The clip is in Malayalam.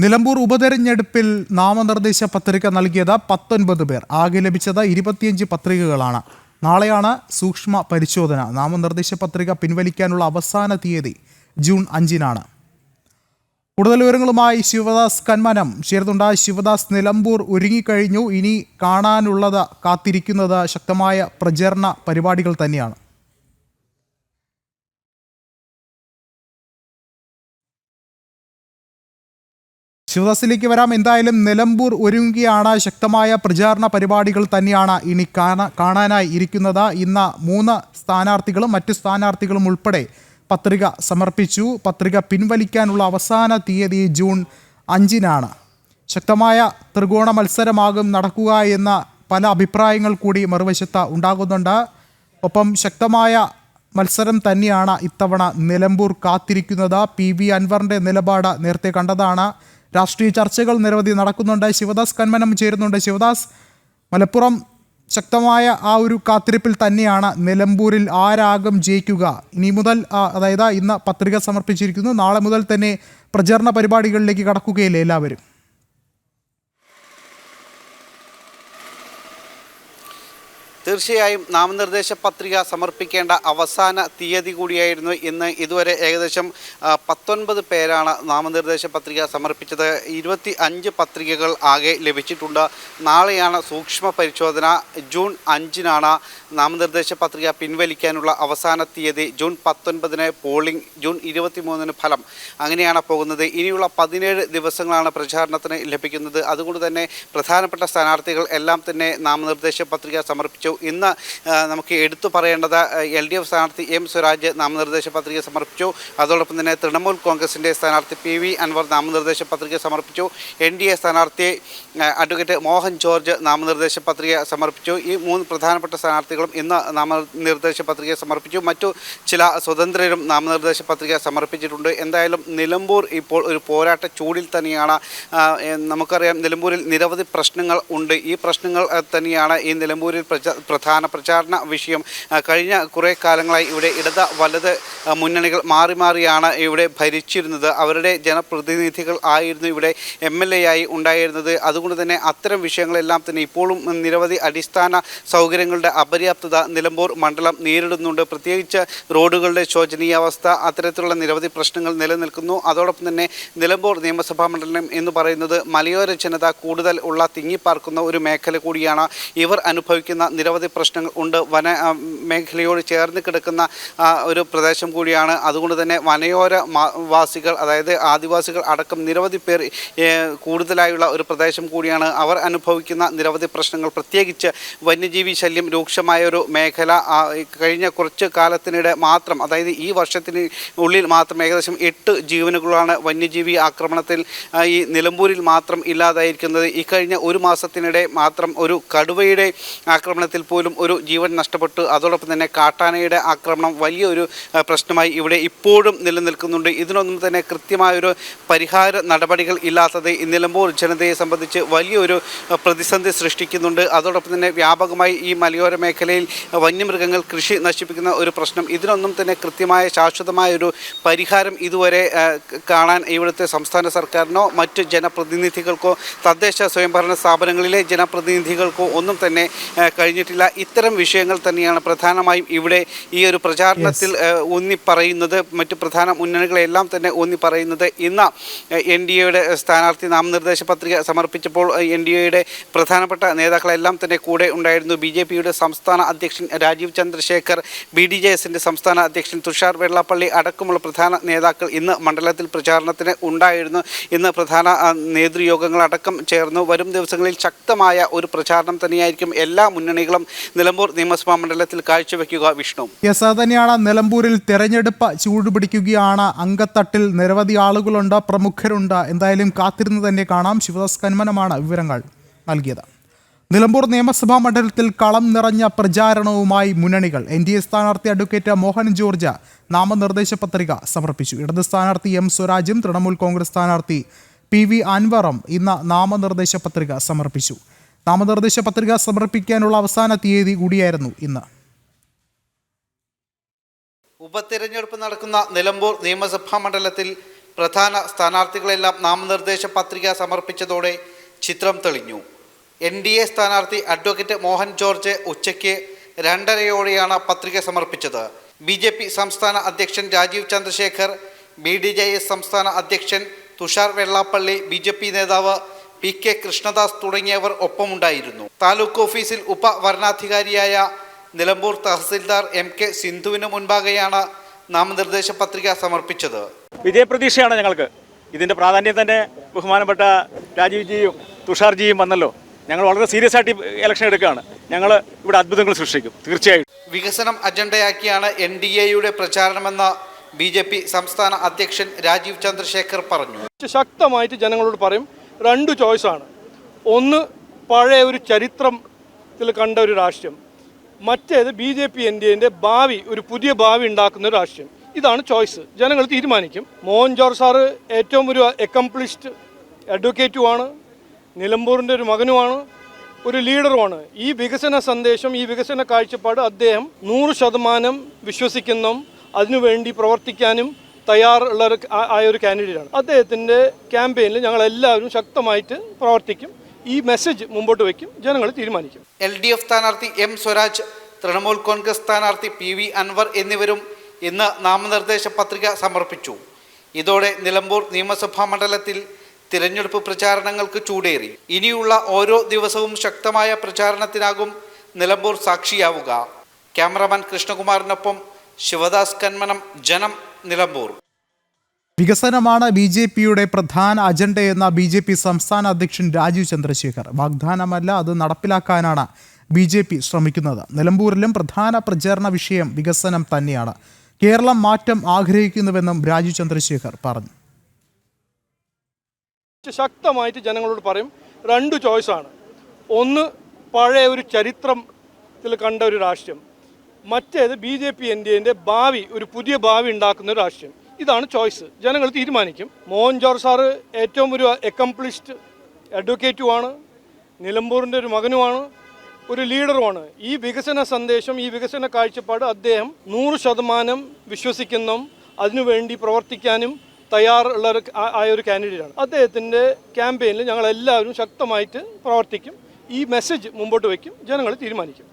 നിലമ്പൂർ ഉപതെരഞ്ഞെടുപ്പിൽ നാമനിർദ്ദേശ പത്രിക നൽകിയത് 19 പേർ. ആകെ ലഭിച്ചത് 25 പത്രികകളാണ്. നാളെയാണ് സൂക്ഷ്മ പരിശോധന. നാമനിർദ്ദേശ പത്രിക പിൻവലിക്കാനുള്ള അവസാന തീയതി ജൂൺ 5-നാണ്. കൂടുതൽ വിവരങ്ങളുമായി ശിവദാസ് കന്മനം ചേർന്നുണ്ട്. ശിവദാസ്, നിലമ്പൂർ ഒരുങ്ങിക്കഴിഞ്ഞു. ഇനി കാണാനുള്ളത്, കാത്തിരിക്കുന്നത് ശക്തമായ പ്രചരണ പരിപാടികൾ തന്നെയാണ്. ശിവദാസിലേക്ക് വരാം. എന്തായാലും നിലമ്പൂർ ഒരുങ്ങുകയാണ്. ശക്തമായ പ്രചാരണ പരിപാടികൾ തന്നെയാണ് ഇനി കാണാനായി ഇരിക്കുന്നത്. ഇന്ന് 3 സ്ഥാനാർത്ഥികളും മറ്റു സ്ഥാനാർത്ഥികളും ഉൾപ്പെടെ പത്രിക സമർപ്പിച്ചു. പത്രിക പിൻവലിക്കാനുള്ള അവസാന തീയതി ജൂൺ 5-നാണ്. ശക്തമായ ത്രികോണ മത്സരമാകും നടക്കുക എന്ന പല അഭിപ്രായങ്ങൾ കൂടി മറുവശത്ത് ഉണ്ടാകുന്നുണ്ട്. ഒപ്പം ശക്തമായ മത്സരം തന്നെയാണ് ഇത്തവണ നിലമ്പൂർ കാത്തിരിക്കുന്നത്. PV അൻവറിൻ്റെ നിലപാട് നേരത്തെ കണ്ടതാണ്. രാഷ്ട്രീയ ചർച്ചകൾ നിരവധി നടക്കുന്നുണ്ട്. ശിവദാസ് കന്മനം ചേരുന്നുണ്ട്. ശിവദാസ്, മലപ്പുറം ശക്തമായ ആ ഒരു കാത്തിരിപ്പിൽ തന്നെയാണ്. നിലമ്പൂരിൽ ആരാകും ജയിക്കുക? ഇനി മുതൽ, അതായത് ഇന്ന് പത്രിക സമർപ്പിച്ചിരിക്കുന്നു, നാളെ മുതൽ തന്നെ പ്രചരണ പരിപാടികളിലേക്ക് കടക്കുകയില്ലേ എല്ലാവരും? തീർച്ചയായും നാമനിർദ്ദേശ പത്രിക സമർപ്പിക്കേണ്ട അവസാന തീയതി കൂടിയായിരുന്നു ഇന്ന്. ഇതുവരെ ഏകദേശം 19 പേരാണ് നാമനിർദ്ദേശ പത്രിക സമർപ്പിച്ചത്. 25 പത്രികകൾ ആകെ ലഭിച്ചിട്ടുണ്ട്. നാളെയാണ് സൂക്ഷ്മ പരിശോധന. ജൂൺ 5-നാണ് നാമനിർദ്ദേശ പത്രിക പിൻവലിക്കാനുള്ള അവസാന തീയതി. ജൂൺ 19-ന് പോളിംഗ്, ജൂൺ 23-ന് ഫലം. അങ്ങനെയാണ് പോകുന്നത്. ഇനിയുള്ള 17 ദിവസങ്ങളാണ് പ്രചാരണത്തിന് ലഭിക്കുന്നത്. അതുകൊണ്ട് തന്നെ പ്രധാനപ്പെട്ട സ്ഥാനാർത്ഥികൾ എല്ലാം തന്നെ നാമനിർദ്ദേശ പത്രിക സമർപ്പിച്ചു. ഇന്ന് നമുക്ക് എടുത്തു പറയേണ്ടത് LDF സ്ഥാനാർത്ഥി M സ്വരാജ് നാമനിർദ്ദേശ പത്രിക സമർപ്പിച്ചു. അതോടൊപ്പം തന്നെ തൃണമൂൽ കോൺഗ്രസിൻ്റെ സ്ഥാനാർത്ഥി PV അൻവർ നാമനിർദ്ദേശ പത്രിക സമർപ്പിച്ചു. NDA സ്ഥാനാർത്ഥി അഡ്വക്കേറ്റ് മോഹൻ ജോർജ് നാമനിർദ്ദേശ പത്രിക സമർപ്പിച്ചു. ഈ 3 പ്രധാനപ്പെട്ട സ്ഥാനാർത്ഥികളും ഇന്ന് നാമനിർദ്ദേശ പത്രിക സമർപ്പിച്ചു. മറ്റു ചില സ്വതന്ത്രരും നാമനിർദ്ദേശ പത്രിക സമർപ്പിച്ചിട്ടുണ്ട്. എന്തായാലും നിലമ്പൂർ ഇപ്പോൾ ഒരു പോരാട്ട ചൂടിൽ തന്നെയാണ്. നമുക്കറിയാം, നിലമ്പൂരിൽ നിരവധി പ്രശ്നങ്ങൾ ഉണ്ട്. ഈ പ്രശ്നങ്ങൾ തന്നെയാണ് ഈ നിലമ്പൂരിൽ പ്രധാന പ്രചാരണ വിഷയം. കഴിഞ്ഞ കുറേ കാലങ്ങളായി ഇവിടെ ഇടത് വലത് മുന്നണികൾ മാറി മാറിയാണ് ഇവിടെ ഭരിച്ചിരുന്നത്. അവരുടെ ജനപ്രതിനിധികൾ ആയിരുന്നു ഇവിടെ MLA ആയി ഉണ്ടായിരുന്നത്. അതുകൊണ്ട് തന്നെ അത്തരം വിഷയങ്ങളെല്ലാം തന്നെ ഇപ്പോഴും നിരവധി അടിസ്ഥാന സൗകര്യങ്ങളുടെ അപര്യാപ്തത നിലമ്പൂർ മണ്ഡലം നേരിടുന്നുണ്ട്. പ്രത്യേകിച്ച് റോഡുകളുടെ ശോചനീയാവസ്ഥ, അത്തരത്തിലുള്ള നിരവധി പ്രശ്നങ്ങൾ നിലനിൽക്കുന്നു. അതോടൊപ്പം തന്നെ നിലമ്പൂർ നിയമസഭാ മണ്ഡലം എന്ന് പറയുന്നത് മലയോര ജനത കൂടുതൽ ഉള്ള തിങ്ങിപ്പാർക്കുന്ന ഒരു മേഖല കൂടിയാണ്. ഇവർ അനുഭവിക്കുന്ന നിരവധി പ്രശ്നങ്ങൾ ഉണ്ട്. വന മേഖലയോട് ചേർന്ന് കിടക്കുന്ന ഒരു പ്രദേശം കൂടിയാണ്. അതുകൊണ്ട് തന്നെ വനയോര വാസികൾ, അതായത് ആദിവാസികൾ അടക്കം നിരവധി പേർ കൂടുതലായുള്ള ഒരു പ്രദേശം കൂടിയാണ്. അവർ അനുഭവിക്കുന്ന നിരവധി പ്രശ്നങ്ങൾ, പ്രത്യേകിച്ച് വന്യജീവി ശല്യം രൂക്ഷമായ ഒരു മേഖല. കഴിഞ്ഞ കുറച്ച് കാലത്തിനിടെ മാത്രം, അതായത് ഈ വർഷത്തിന് ഉള്ളിൽ മാത്രം ഏകദേശം 8 ജീവനുകളാണ് വന്യജീവി ആക്രമണത്തിൽ ഈ നിലമ്പൂരിൽ മാത്രം ഇല്ലാതായിരിക്കുന്നത്. ഈ കഴിഞ്ഞ ഒരു മാസത്തിനിടെ മാത്രം ഒരു കടുവയുടെ ആക്രമണത്തിൽ പോലും ഒരു ജീവൻ നഷ്ടപ്പെട്ടു. അതോടൊപ്പം തന്നെ കാട്ടാനയുടെ ആക്രമണം വലിയൊരു പ്രശ്നമായി ഇവിടെ ഇപ്പോഴും നിലനിൽക്കുന്നുണ്ട്. ഇതിനൊന്നും തന്നെ കൃത്യമായൊരു പരിഹാര നടപടികൾ ഇല്ലാത്തത് നിലമ്പൂർ ജനതയെ സംബന്ധിച്ച് വലിയൊരു പ്രതിസന്ധി സൃഷ്ടിക്കുന്നുണ്ട്. അതോടൊപ്പം തന്നെ വ്യാപകമായി ഈ മലയോര മേഖലയിൽ വന്യമൃഗങ്ങൾ കൃഷി നശിപ്പിക്കുന്ന ഒരു പ്രശ്നം, ഇതിനൊന്നും തന്നെ കൃത്യമായ ശാശ്വതമായൊരു പരിഹാരം ഇതുവരെ കാണാൻ ഇവിടുത്തെ സംസ്ഥാന സർക്കാരിനോ മറ്റ് ജനപ്രതിനിധികൾക്കോ തദ്ദേശ സ്വയംഭരണ സ്ഥാപനങ്ങളിലെ ജനപ്രതിനിധികൾക്കോ ഒന്നും തന്നെ കഴിഞ്ഞിട്ടില്ല. ഇത്തരം വിഷയങ്ങൾ തന്നെയാണ് പ്രധാനമായും ഇവിടെ ഈ ഒരു പ്രചാരണത്തിൽ ഊന്നിപ്പറയുന്നത്. മറ്റ് പ്രധാന മുന്നണികളെല്ലാം തന്നെ ഊന്നിപ്പറയുന്നത്. ഇന്ന് NDAയുടെ സ്ഥാനാർത്ഥി നാമനിർദ്ദേശ പത്രിക സമർപ്പിച്ചപ്പോൾ NDAയുടെ പ്രധാനപ്പെട്ട നേതാക്കളെല്ലാം തന്നെ കൂടെ ഉണ്ടായിരുന്നു. BJPയുടെ സംസ്ഥാന അധ്യക്ഷൻ രാജീവ് ചന്ദ്രശേഖർ, BDJSൻ്റെ സംസ്ഥാന അധ്യക്ഷൻ തുഷാർ വെള്ളാപ്പള്ളി അടക്കമുള്ള പ്രധാന നേതാക്കൾ ഇന്ന് മണ്ഡലത്തിൽ പ്രചാരണത്തിന് ഉണ്ടായിരുന്നു. ഇന്ന് പ്രധാന നേതൃയോഗങ്ങളടക്കം ചേർന്നു. വരും ദിവസങ്ങളിൽ ശക്തമായ ഒരു പ്രചാരണം തന്നെയായിരിക്കും എല്ലാ മുന്നണികളും നിലമ്പൂർ നിയമസഭാ മണ്ഡലത്തിൽ കാഴ്ചവെക്കുക. വിഷ്ണു, യെസ്, തന്നെയാണ്. നിലമ്പൂരിൽ തെരഞ്ഞെടുപ്പ് ചൂടുപിടിക്കുകയാണ്. അങ്കത്തട്ടിൽ നിരവധി ആളുകളുണ്ട്, പ്രമുഖരുണ്ട്. എന്തായാലും കാത്തിരുന്ന് തന്നെ കാണാം. ശിവദാസ് കന്മനമാണ് വിവരങ്ങൾ നൽകിയത്. നിലമ്പൂർ നിയമസഭാ മണ്ഡലത്തിൽ കളം നിറഞ്ഞ പ്രചാരണവുമായി മുന്നണികൾ. NDA സ്ഥാനാർത്ഥി അഡ്വക്കേറ്റ് മോഹൻ ജോർജ് നാമനിർദ്ദേശ പത്രിക സമർപ്പിച്ചു. ഇടത് സ്ഥാനാർത്ഥി M സ്വരാജും തൃണമൂൽ കോൺഗ്രസ് സ്ഥാനാർത്ഥി PV അൻവറും ഇന്ന് നാമനിർദ്ദേശ പത്രിക സമർപ്പിച്ചു. നാമനിർദ്ദേശ പത്രിക സമർപ്പിക്കാനുള്ള അവസാന തീയതി കൂടിയായിരുന്നു ഇന്ന്. ഉപതെരഞ്ഞെടുപ്പ് നടക്കുന്ന നിലമ്പൂർ നിയമസഭാ മണ്ഡലത്തിൽ പ്രധാന സ്ഥാനാർത്ഥികളെല്ലാം നാമനിർദ്ദേശ പത്രിക സമർപ്പിച്ചതോടെ ചിത്രം തെളിഞ്ഞു. NDA സ്ഥാനാർത്ഥി അഡ്വക്കേറ്റ് മോഹൻ ജോർജ് ഉച്ചയ്ക്ക് 2:30 പത്രിക സമർപ്പിച്ചത്. BJP സംസ്ഥാന അധ്യക്ഷൻ രാജീവ് ചന്ദ്രശേഖർ, BDJS സംസ്ഥാന അധ്യക്ഷൻ തുഷാർ വെള്ളാപ്പള്ളി, BJP നേതാവ് PK കൃഷ്ണദാസ് തുടങ്ങിയവർ ഒപ്പമുണ്ടായിരുന്നു. താലൂക്ക് ഓഫീസിൽ ഉപവരണാധികാരിയായ നിലമ്പൂർ തഹസിൽദാർ MK സിന്ധുവിന് മുൻപാകെയാണ് നാമനിർദ്ദേശ പത്രിക സമർപ്പിച്ചത്. വിജയപ്രതീക്ഷയാണ് ഞങ്ങൾക്ക്. ഇതിൻ്റെ പ്രാധാന്യം തന്നെ ബഹുമാനപ്പെട്ട രാജീവ്ജിയും തുഷാർജിയും വന്നല്ലോ. ഞങ്ങൾ വളരെ സീരിയസ് ആയിട്ട് ഇലക്ഷൻ എടുക്കുകയാണ്. ഞങ്ങൾ ഇവിടെ അത്ഭുതങ്ങൾ സൃഷ്ടിക്കും തീർച്ചയായും. വികസനം അജണ്ടയാക്കിയാണ് NDAയുടെ പ്രചാരണമെന്ന് BJP സംസ്ഥാന അധ്യക്ഷൻ രാജീവ് ചന്ദ്രശേഖർ പറഞ്ഞു. ശക്തമായിട്ട് ജനങ്ങളോട് പറയും, 2 ചോയ്സാണ്. ഒന്ന് പഴയ ഒരു ചരിത്രത്തിൽ കണ്ട ഒരു രാഷ്ട്രീയം, മറ്റേത് BJP NDAൻ്റെ ഭാവി, ഒരു പുതിയ ഭാവി ഉണ്ടാക്കുന്ന ഒരു രാഷ്ട്രീയം. ഇതാണ് ചോയ്സ്. ജനങ്ങൾ തീരുമാനിക്കും. മോഹൻ ജോർജ് സാറ് ഏറ്റവും ഒരു അക്കംപ്ലിഷ്ഡ് അഡ്വക്കേറ്റുമാണ്, നിലമ്പൂരിൻ്റെ ഒരു മകനുമാണ്, ഒരു ലീഡറുമാണ്. ഈ വികസന സന്ദേശം, ഈ വികസന കാഴ്ചപ്പാട് അദ്ദേഹം 100% വിശ്വസിക്കുന്ന, അതിനുവേണ്ടി പ്രവർത്തിക്കാനും തയ്യാറുള്ള ആയ ഒരു കാൻഡിഡേറ്റാണ്. അദ്ദേഹത്തിൻ്റെ ക്യാമ്പയിനിൽ ഞങ്ങളെല്ലാവരും ശക്തമായിട്ട് പ്രവർത്തിക്കും. ഈ മെസ്സേജ് മുമ്പോട്ട് വയ്ക്കും. ജനങ്ങൾ തീരുമാനിക്കും. LDF സ്ഥാനാർത്ഥി M സ്വരാജ്, തൃണമൂൽ കോൺഗ്രസ് സ്ഥാനാർത്ഥി PV അൻവർ എന്നിവരും ഇന്ന് നാമനിർദ്ദേശ പത്രിക സമർപ്പിച്ചു. ഇതോടെ നിലമ്പൂർ നിയമസഭാ മണ്ഡലത്തിൽ തിരഞ്ഞെടുപ്പ് പ്രചാരണങ്ങൾക്ക് ചൂടേറി. ഇനിയുള്ള ഓരോ ദിവസവും ശക്തമായ പ്രചാരണത്തിനാകും നിലമ്പൂർ സാക്ഷിയാവുക. ക്യാമറമാൻ കൃഷ്ണകുമാറിനൊപ്പം ശിവദാസ് കന്മനം, ജനം, നിലമ്പൂർ. വികസനമാണ് BJPയുടെ പ്രധാന അജണ്ടയെന്ന BJP സംസ്ഥാന അധ്യക്ഷൻ രാജീവ് ചന്ദ്രശേഖർ. വാഗ്ദാനമല്ല, അത് നടപ്പിലാക്കാനാണ് BJP ശ്രമിക്കുന്നത്. നിലമ്പൂരിലും പ്രധാന പ്രചാരണ വിഷയം വികസനം തന്നെയാണ്. കേരളം മാറ്റം ആഗ്രഹിക്കുന്നുവെന്നും രാജീവ് ചന്ദ്രശേഖർ പറഞ്ഞു. ശക്തമായിട്ട് ജനങ്ങളോട് പറയും, 2 ചോയ്സാണ്. ഒന്ന് പഴയ ഒരു ചരിത്രത്തിൽ കണ്ട ഒരു രാഷ്ട്രീയം, മറ്റേത് BJP NDAൻ്റെ ഭാവി, ഒരു പുതിയ ഭാവി ഉണ്ടാക്കുന്ന ഒരു രാഷ്ട്രീയം. ഇതാണ് ചോയ്സ്. ജനങ്ങൾ തീരുമാനിക്കും. മോഹൻ ജോർജ് സാറ് ഏറ്റവും ഒരു അക്കംപ്ലിഷ്ഡ് അഡ്വക്കേറ്റുമാണ്, നിലമ്പൂരിൻ്റെ ഒരു മകനുമാണ്, ഒരു ലീഡറുമാണ്. ഈ വികസന സന്ദേശം, ഈ വികസന കാഴ്ചപ്പാട് അദ്ദേഹം 100% വിശ്വസിക്കുന്ന, അതിനുവേണ്ടി പ്രവർത്തിക്കാനും തയ്യാറുള്ള ആയ ഒരു കാൻഡിഡേറ്റാണ്. അദ്ദേഹത്തിൻ്റെ ക്യാമ്പയിനിൽ ഞങ്ങളെല്ലാവരും ശക്തമായിട്ട് പ്രവർത്തിക്കും. ഈ മെസ്സേജ് മുമ്പോട്ട് വയ്ക്കും. ജനങ്ങൾ തീരുമാനിക്കും.